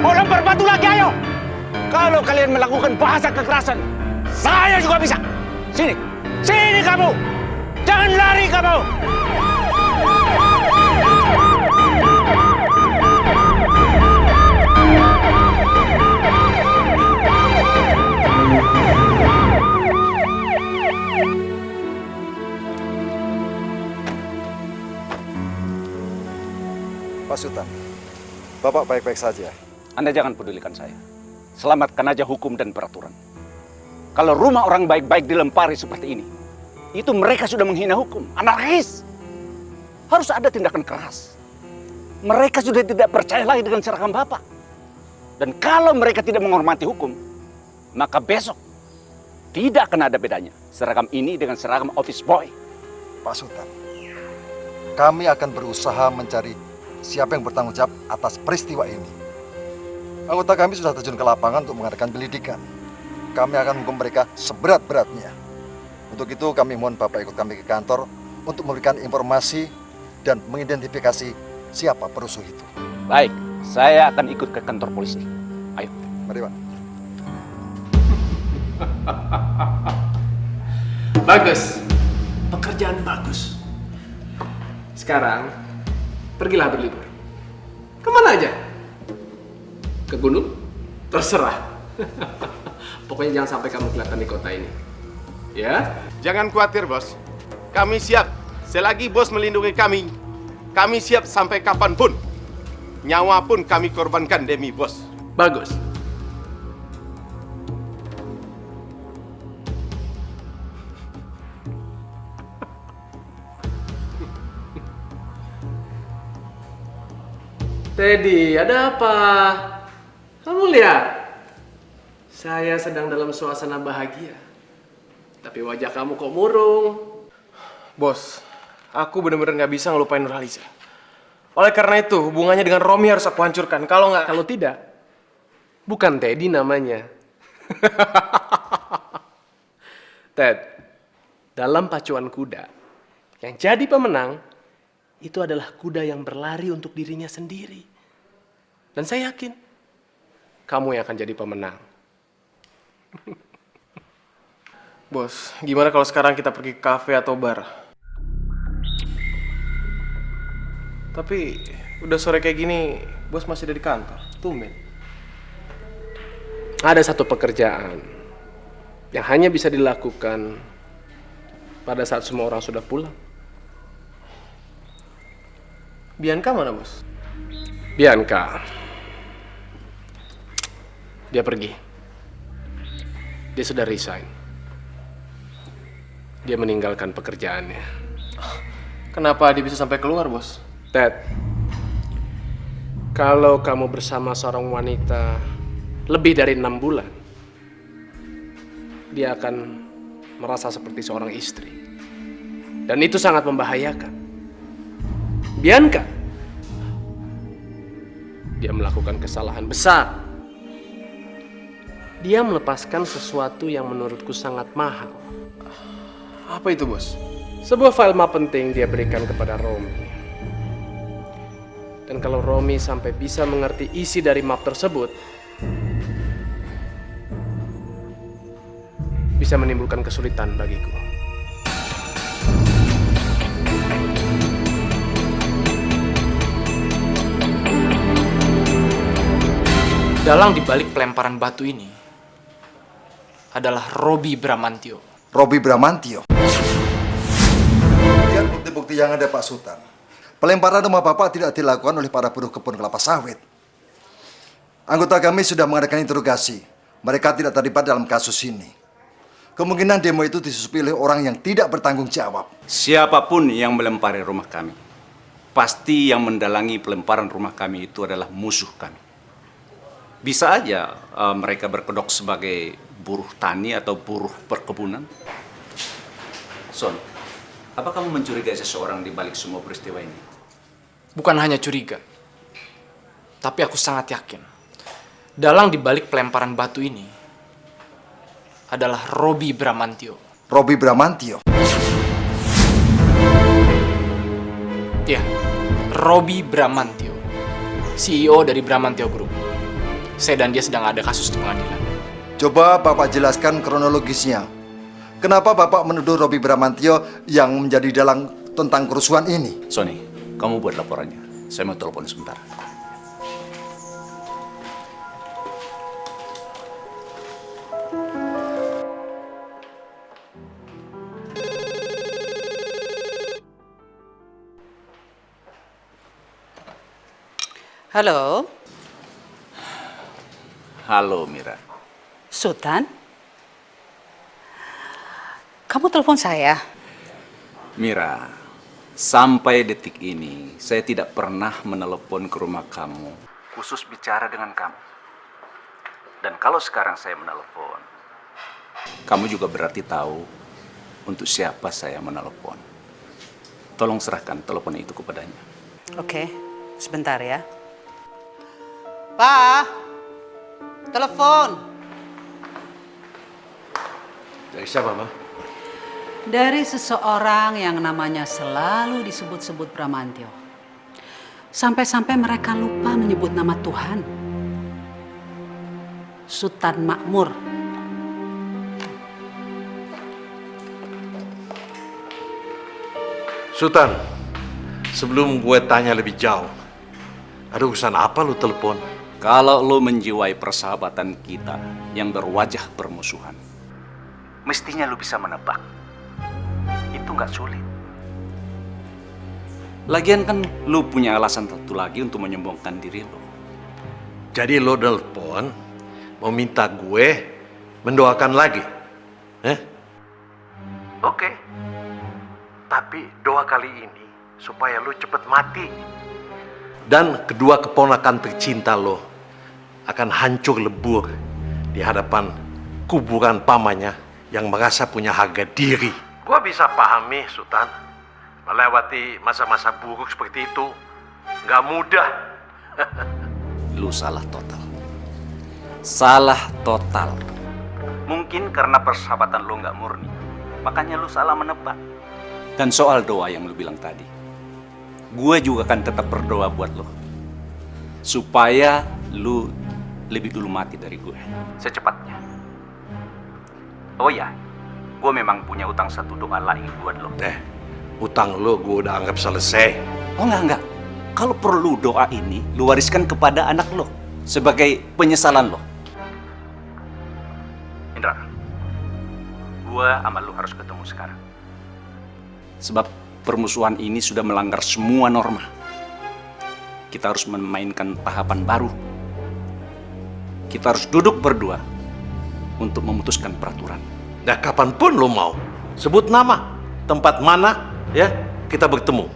Mau lempar batu lagi, ayo! Kalau kalian melakukan bahasa kekerasan, saya juga bisa. Sini, sini kamu! Jangan lari kamu! Pak Sultan, Bapak baik-baik saja. Anda jangan pedulikan saya. Selamatkan aja hukum dan peraturan. Kalau rumah orang baik-baik dilempari seperti ini, itu mereka sudah menghina hukum, anarkis. Harus ada tindakan keras. Mereka sudah tidak percaya lagi dengan seragam Bapak. Dan kalau mereka tidak menghormati hukum, maka besok tidak akan ada bedanya seragam ini dengan seragam office boy. Pak Sultan, kami akan berusaha mencari siapa yang bertanggung jawab atas peristiwa ini. Anggota kami sudah terjun ke lapangan untuk mengadakan penyelidikan. Kami akan menghukum mereka seberat-beratnya. Untuk itu kami mohon Bapak ikut kami ke kantor untuk memberikan informasi dan mengidentifikasi siapa perusuh itu. Baik, saya akan ikut ke kantor polisi. Ayo. Mari, Pak. Bagus. Pekerjaan bagus. Sekarang, pergilah berlibur. Kemana aja? Ke gunung? Terserah. Pokoknya jangan sampai kamu kelihatan di kota ini. Ya? Jangan khawatir, bos. Kami siap. Selagi bos melindungi kami siap sampai kapanpun. Nyawa pun kami korbankan demi bos. Bagus. Teddy, ada apa? Kamu lihat, saya sedang dalam suasana bahagia. Tapi wajah kamu kok murung. Bos, aku benar-benar nggak bisa ngelupain Nurhaliza. Oleh karena itu, hubungannya dengan Romi harus aku hancurkan. Kalau tidak, bukan Teddy namanya. Ted, dalam pacuan kuda, yang jadi pemenang, itu adalah kuda yang berlari untuk dirinya sendiri. Dan saya yakin, kamu yang akan jadi pemenang. Bos, gimana kalau sekarang kita pergi ke kafe atau bar? Tapi, udah sore kayak gini, bos masih ada di kantor. Tumben. Ada satu pekerjaan yang hanya bisa dilakukan pada saat semua orang sudah pulang. Bianca mana, bos? Bianca. Dia pergi. Dia sudah resign. Dia meninggalkan pekerjaannya. Kenapa dia bisa sampai keluar, bos? Ted, kalau kamu bersama seorang wanita lebih dari 6 bulan, dia akan merasa seperti seorang istri. Dan itu sangat membahayakan. Bianca, dia melakukan kesalahan besar. Dia melepaskan sesuatu yang menurutku sangat mahal. Apa itu, bos? Sebuah file map penting dia berikan kepada Romi. Dan kalau Romi sampai bisa mengerti isi dari map tersebut, bisa menimbulkan kesulitan bagiku. Dalang dibalik pelemparan batu ini adalah Robi Bramantio. Robi Bramantio. Lihat bukti-bukti yang ada, Pak Sultan. Pelemparan rumah Bapak tidak dilakukan oleh para buruh kebun kelapa sawit. Anggota kami sudah mengadakan interogasi. Mereka tidak terlibat dalam kasus ini. Kemungkinan demo itu disusupi oleh orang yang tidak bertanggung jawab. Siapapun yang melempari rumah kami, pasti yang mendalangi pelemparan rumah kami itu adalah musuh kami. Bisa aja mereka berkedok sebagai buruh tani atau buruh perkebunan. Son, apa kamu mencurigai seseorang di balik semua peristiwa ini? Bukan hanya curiga, tapi aku sangat yakin dalang dibalik pelemparan batu ini adalah Robi Bramantio. Robi Bramantio? Ya, Robi Bramantio, CEO dari Bramantio Group. Saya dan dia sedang ada kasus di pengadilan. Coba Bapak jelaskan kronologisnya. Kenapa Bapak menuduh Robi Bramantio yang menjadi dalang tentang kerusuhan ini? Sony, kamu buat laporannya. Saya mau telepon sebentar. Halo, Halo, Mira. Sultan. Kamu telepon saya? Mira, sampai detik ini saya tidak pernah menelepon ke rumah kamu khusus bicara dengan kamu. Dan kalau sekarang saya menelepon, kamu juga berarti tahu untuk siapa saya menelepon. Tolong serahkan telepon itu kepadanya. Oke, sebentar ya. Pak, telepon. Dari siapa, Ma? Dari seseorang yang namanya selalu disebut-sebut Bramantio. Sampai-sampai mereka lupa menyebut nama Tuhan. Sultan Makmur. Sultan, sebelum gue tanya lebih jauh, ada urusan apa lu telepon? Kalau lo menjiwai persahabatan kita yang berwajah permusuhan, mestinya lo bisa menebak. Itu nggak sulit. Lagian kan lo punya alasan satu lagi untuk menyombongkan diri lo. Jadi lo telepon mau minta gue mendoakan lagi? Oke. Tapi doa kali ini supaya lo cepet mati. Dan kedua keponakan tercinta lo akan hancur lebur di hadapan kuburan pamannya yang merasa punya harga diri. Gua bisa pahami, Sultan. Melewati masa-masa buruk seperti itu nggak mudah. Lu salah total. Salah total. Mungkin karena persahabatan lo nggak murni, makanya lu salah menebak. Dan soal doa yang lu bilang tadi, gue juga akan tetap berdoa buat lo, supaya lu lebih dulu mati dari gue, secepatnya. Oh ya, gue memang punya utang satu doa lagi buat lo. Utang lo gue udah anggap selesai. Oh enggak. Kalau perlu doa ini, lu wariskan kepada anak lo, sebagai penyesalan lo. Indra, gue sama lu harus ketemu sekarang. Sebab permusuhan ini sudah melanggar semua norma. Kita harus memainkan tahapan baru. Kita harus duduk berdua untuk memutuskan peraturan. Nah, kapanpun lo mau, sebut nama, tempat mana, ya, kita bertemu.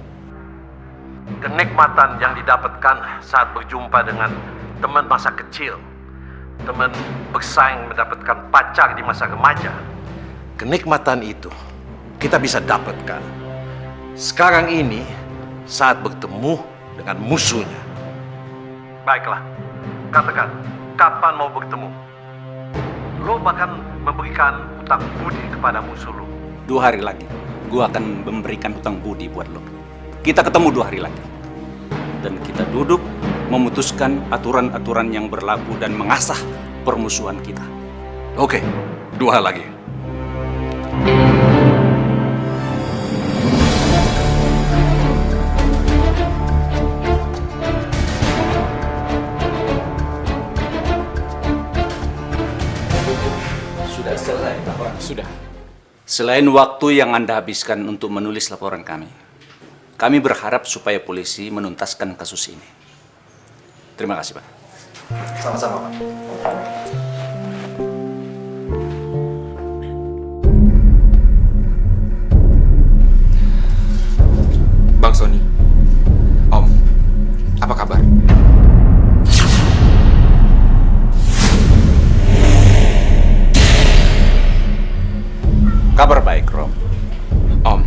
Kenikmatan yang didapatkan saat berjumpa dengan teman masa kecil, teman bersaing mendapatkan pacar di masa remaja, kenikmatan itu kita bisa dapatkan sekarang ini saat bertemu dengan musuhnya. Baiklah, katakan, kapan mau bertemu? Lo bahkan memberikan hutang budi kepada musuh lo. 2 hari lagi, gue akan memberikan hutang budi buat lo. Kita ketemu 2 hari lagi. Dan kita duduk memutuskan aturan-aturan yang berlaku dan mengasah permusuhan kita. Oke, 2 hari lagi. Sudah selesai laporan? Sudah. Selain waktu yang Anda habiskan untuk menulis laporan kami berharap supaya polisi menuntaskan kasus ini. Terima kasih, Pak. Sama-sama, Pak. Bang Sony, Om, apa kabar? Kabar baik, Rom. Om,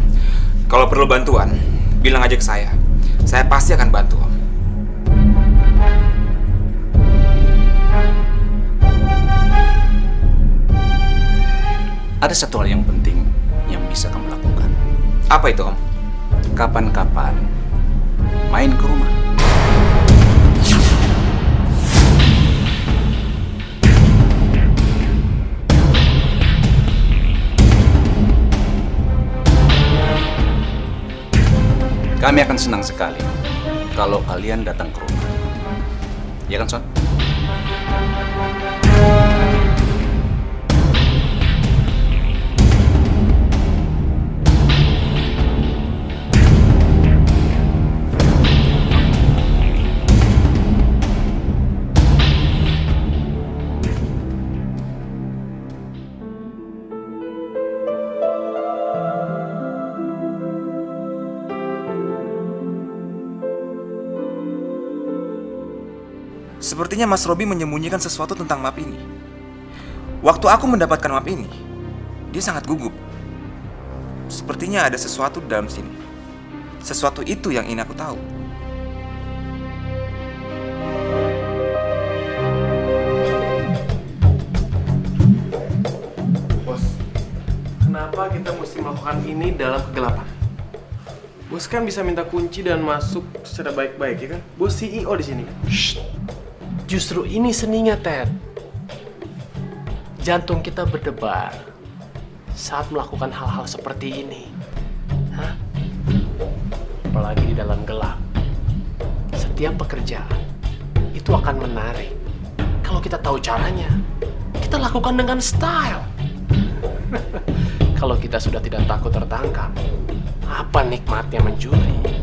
kalau perlu bantuan, bilang aja ke saya. Saya pasti akan bantu, Om. Ada satu hal yang penting yang bisa kamu lakukan. Apa itu, Om? Kapan-kapan main ke rumah. Kami akan senang sekali kalau kalian datang ke rumah. Ya kan, Son? Sepertinya Mas Robi menyembunyikan sesuatu tentang map ini. Waktu aku mendapatkan map ini, dia sangat gugup. Sepertinya ada sesuatu di dalam sini. Sesuatu itu yang ingin aku tahu. Bos, kenapa kita mesti melakukan ini dalam kegelapan? Bos kan bisa minta kunci dan masuk secara baik-baik, ya kan? Bos CEO di sini kan? Justru ini seninya, Ted. Jantung kita berdebar saat melakukan hal-hal seperti ini. Hah? Apalagi di dalam gelap. Setiap pekerjaan itu akan menarik. Kalau kita tahu caranya, kita lakukan dengan style. Kalau kita sudah tidak takut tertangkap, apa nikmatnya mencuri?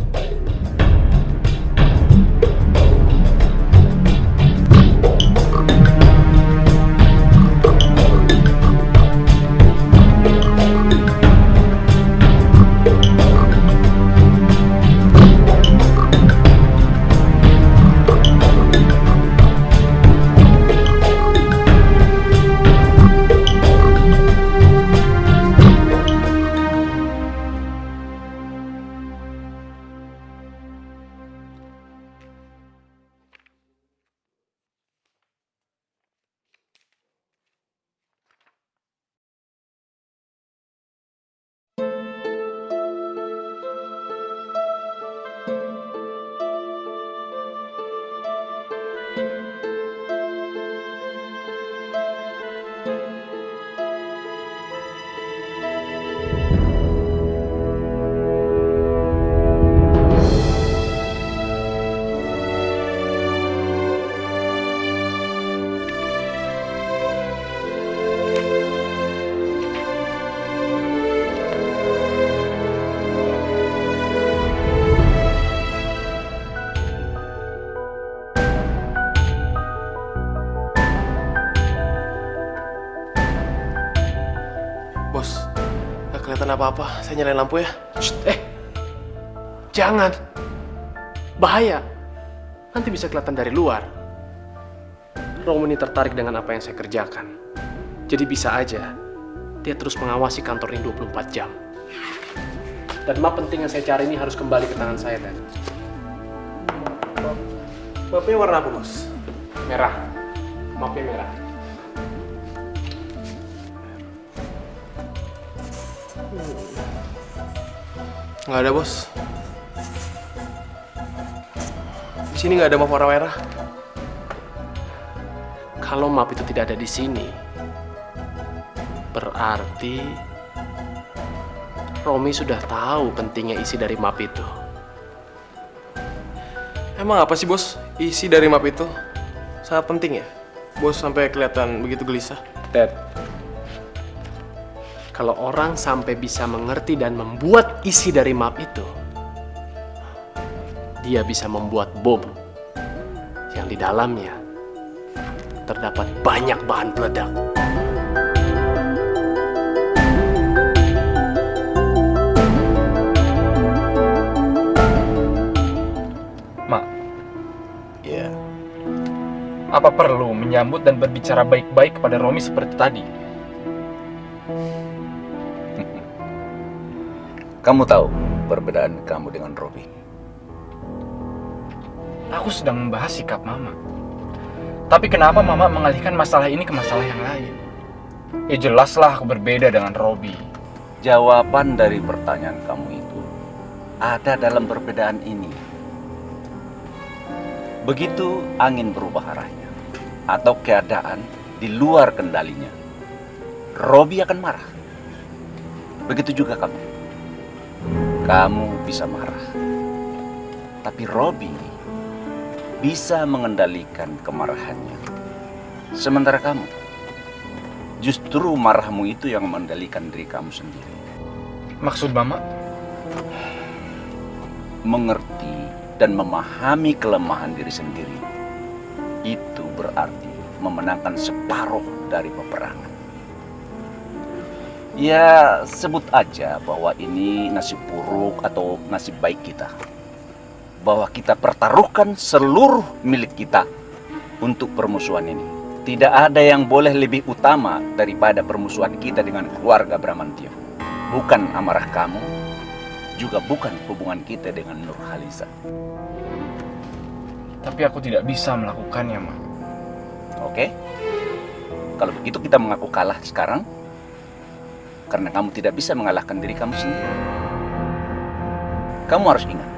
Bos, gak kelihatan apa-apa. Saya nyalain lampu ya. Jangan. Bahaya. Nanti bisa kelihatan dari luar. Romo ini tertarik dengan apa yang saya kerjakan. Jadi bisa aja dia terus mengawasi kantor ini 24 jam. Dan map penting yang saya cari ini harus kembali ke tangan saya, Ted. Mapnya warna apa, Bos? Merah. Mapnya merah. Nggak ada, Bos. Di sini nggak ada map warna merah. Kalau map itu tidak ada di sini, berarti Romi sudah tahu pentingnya isi dari map itu. Emang apa sih, Bos, isi dari map itu? Sangat penting ya? Bos sampai kelihatan begitu gelisah. Ted, Kalau orang sampai bisa mengerti dan membuat isi dari map itu, dia bisa membuat bom yang di dalamnya terdapat banyak bahan peledak. Mak, Ya, apa perlu menyambut dan berbicara baik-baik kepada Romi seperti tadi? Kamu tahu perbedaan kamu dengan Robi. Aku sedang membahas sikap Mama. Tapi kenapa Mama mengalihkan masalah ini ke masalah yang lain? Ya jelaslah aku berbeda dengan Robi. Jawaban dari pertanyaan kamu itu ada dalam perbedaan ini. Begitu angin berubah arahnya atau keadaan di luar kendalinya, Robi akan marah. Begitu juga kamu. Kamu bisa marah, Tapi Robi bisa mengendalikan kemarahannya. Sementara kamu, justru marahmu itu yang mengendalikan diri kamu sendiri. Maksud Mama? Mengerti dan memahami kelemahan diri sendiri, itu berarti memenangkan separuh dari peperangan. Ya, sebut aja bahwa ini nasib buruk atau nasib baik kita. Bahwa kita pertaruhkan seluruh milik kita untuk permusuhan ini. Tidak ada yang boleh lebih utama daripada permusuhan kita dengan keluarga Bramantio. Bukan amarah kamu, juga bukan hubungan kita dengan Nurhaliza. Tapi aku tidak bisa melakukannya, Ma. Oke? Kalau begitu kita mengaku kalah sekarang, karena kamu tidak bisa mengalahkan diri kamu sendiri. Kamu harus ingat,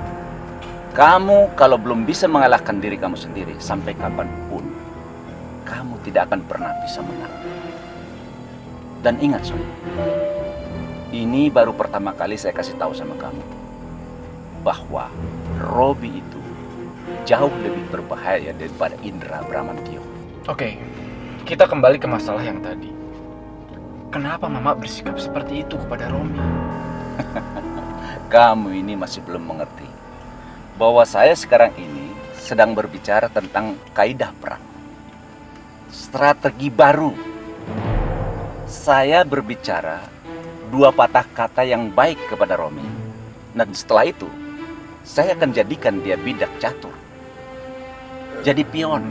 kamu kalau belum bisa mengalahkan diri kamu sendiri, sampai kapanpun, kamu tidak akan pernah bisa menang. Dan ingat, Son, ini baru pertama kali saya kasih tahu sama kamu, bahwa Robi itu jauh lebih berbahaya daripada Indra Bramantio. Oke, kita kembali ke masalah yang tadi. Kenapa Mama bersikap seperti itu kepada Romi? Kamu ini masih belum mengerti bahwa saya sekarang ini sedang berbicara tentang kaidah perang. Strategi baru. Saya berbicara dua patah kata yang baik kepada Romi. Dan setelah itu, saya akan jadikan dia bidak catur. Jadi pion.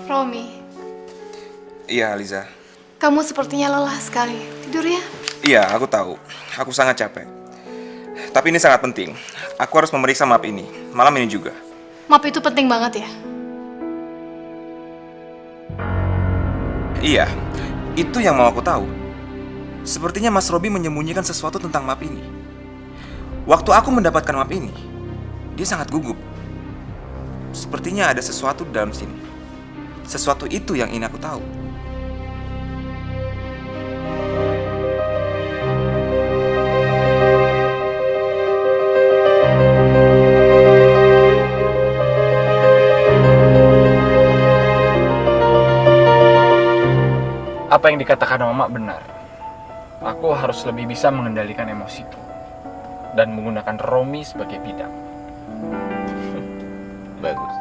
Romi, Iya, Liza. kamu sepertinya lelah sekali. Tidur ya? Iya, aku tahu. Aku sangat capek. Tapi ini sangat penting. Aku harus memeriksa map ini. Malam ini juga. Map itu penting banget ya? Iya, itu yang mau aku tahu. Sepertinya Mas Robi menyembunyikan sesuatu tentang map ini. Waktu aku mendapatkan map ini, dia sangat gugup. Sepertinya ada sesuatu di dalam sini. Sesuatu itu yang ingin aku tahu. Apa yang dikatakan Mama benar. Aku harus lebih bisa mengendalikan emosiku dan menggunakan Romi sebagai bidak. Bagus.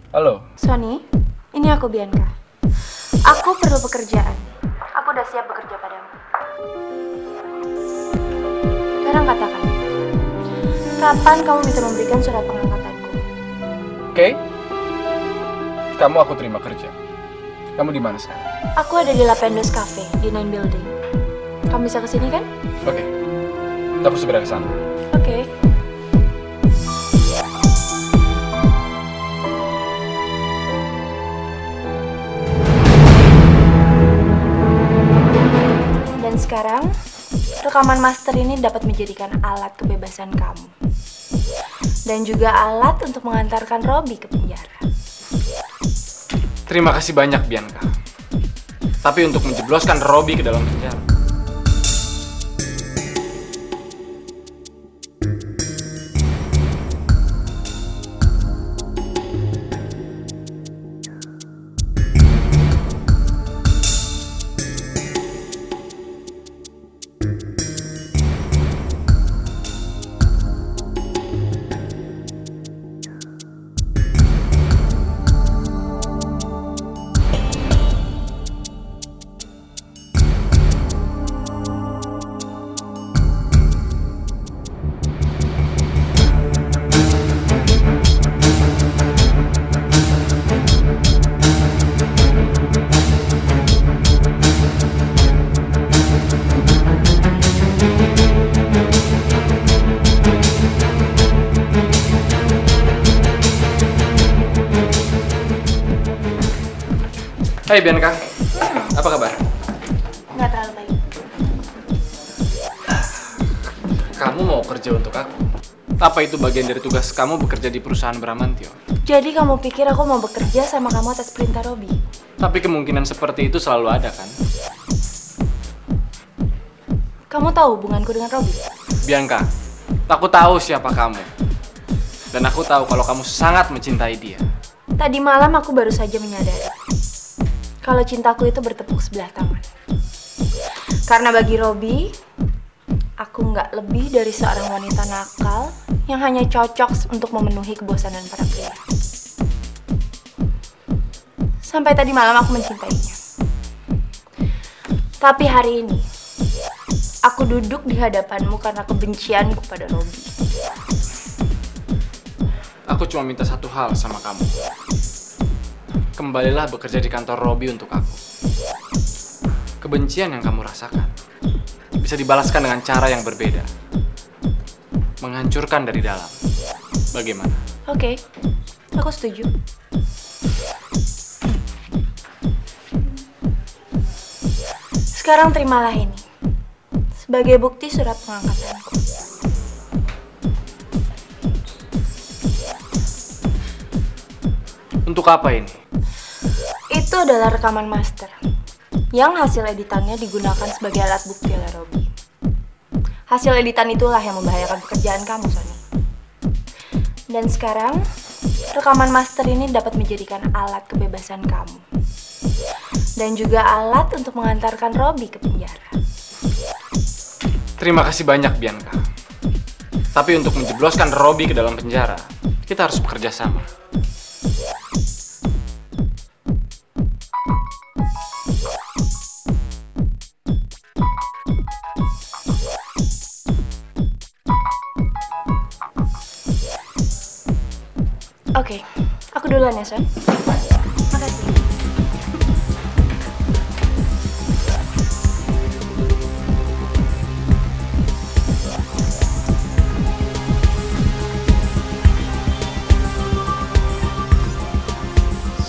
Halo, Sony, ini aku Bianca. Aku perlu pekerjaan. Aku udah siap bekerja padamu. Sekarang katakan, kapan kamu bisa memberikan surat pengangkatanku? oke? Kamu aku terima kerja. Kamu di mana sekarang? Aku ada di Lapendos Cafe di Nine Building. Kamu bisa kesini kan? Oke, aku segera ke sana. Oke. Dan sekarang, rekaman master ini dapat menjadikan alat kebebasan kamu. Dan juga alat untuk mengantarkan Robi ke penjara. Terima kasih banyak, Bianca. Tapi untuk menjebloskan Robi ke dalam penjara, Hai Bianca, apa kabar? Nggak terlalu baik. Kamu mau kerja untuk aku? Apa itu bagian dari tugas kamu bekerja di perusahaan Bramantio? Jadi kamu pikir aku mau bekerja sama kamu atas perintah Robi? Tapi kemungkinan seperti itu selalu ada kan? Kamu tahu hubunganku dengan Robi? Bianca, aku tahu siapa kamu. Dan aku tahu kalau kamu sangat mencintai dia. Tadi malam aku baru saja menyadari kalau cintaku itu bertepuk sebelah tangan. Karena bagi Robi, aku nggak lebih dari seorang wanita nakal yang hanya cocok untuk memenuhi kebosanan para pria. Sampai tadi malam aku mencintainya. Tapi hari ini, aku duduk di hadapanmu karena kebencianku pada Robi. Aku cuma minta satu hal sama kamu. Kembalilah bekerja di kantor Robi untuk aku. Kebencian yang kamu rasakan bisa dibalaskan dengan cara yang berbeda. Menghancurkan dari dalam. Bagaimana? Oke, aku setuju. Sekarang terimalah ini sebagai bukti surat pengangkatanku. Untuk apa ini? Itu adalah rekaman master yang hasil editannya digunakan sebagai alat bukti oleh Robi. Hasil editan itulah yang membahayakan pekerjaan kamu, Sony. Dan sekarang, rekaman master ini dapat menjadikan alat kebebasan kamu. Dan juga alat untuk mengantarkan Robi ke penjara. Terima kasih banyak, Bianca. Tapi untuk menjebloskan Robi ke dalam penjara, kita harus bekerja sama. Oke, aku duluan ya, Son. Makasih.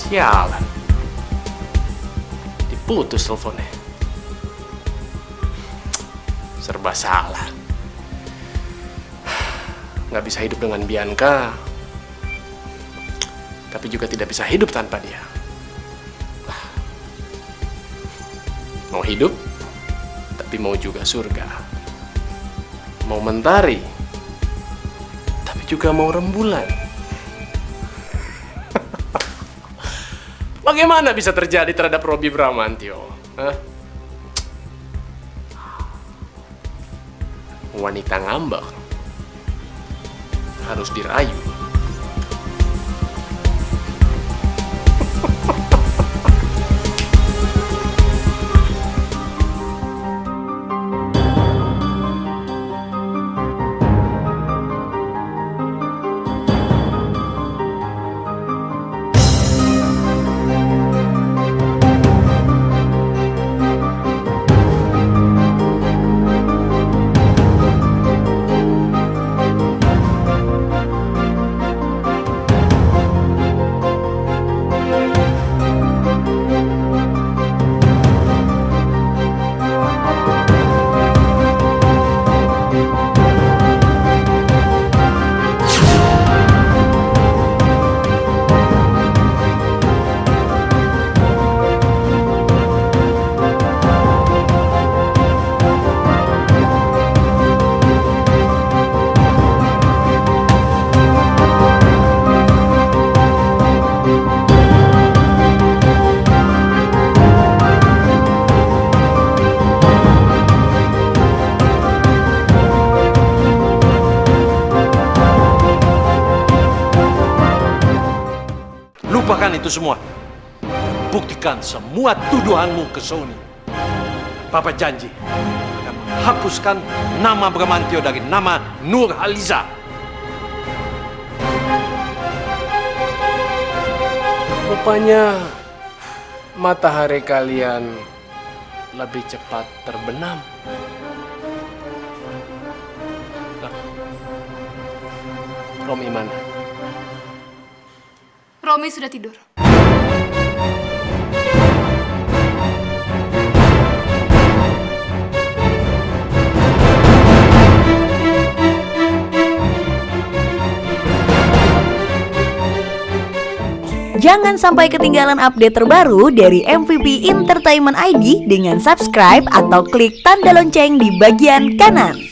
Sialan. Diputus teleponnya. Serba salah. Nggak bisa hidup dengan Bianca. Tapi juga tidak bisa hidup tanpa dia. Mau hidup, tapi mau juga surga. Mau mentari, tapi juga mau rembulan. Bagaimana bisa terjadi terhadap Robi Bramantio? Hah? Wanita ngambek harus dirayu. Lupakan itu semua. Buktikan semua tuduhanmu ke Sony. Papa janji akan menghapuskan nama Bramantio dari nama Nur Haliza. Rupanya matahari kalian lebih cepat terbenam. Lah, Romi mana? Romi sudah tidur. Jangan sampai ketinggalan update terbaru dari MVP Entertainment ID dengan subscribe atau klik tanda lonceng di bagian kanan.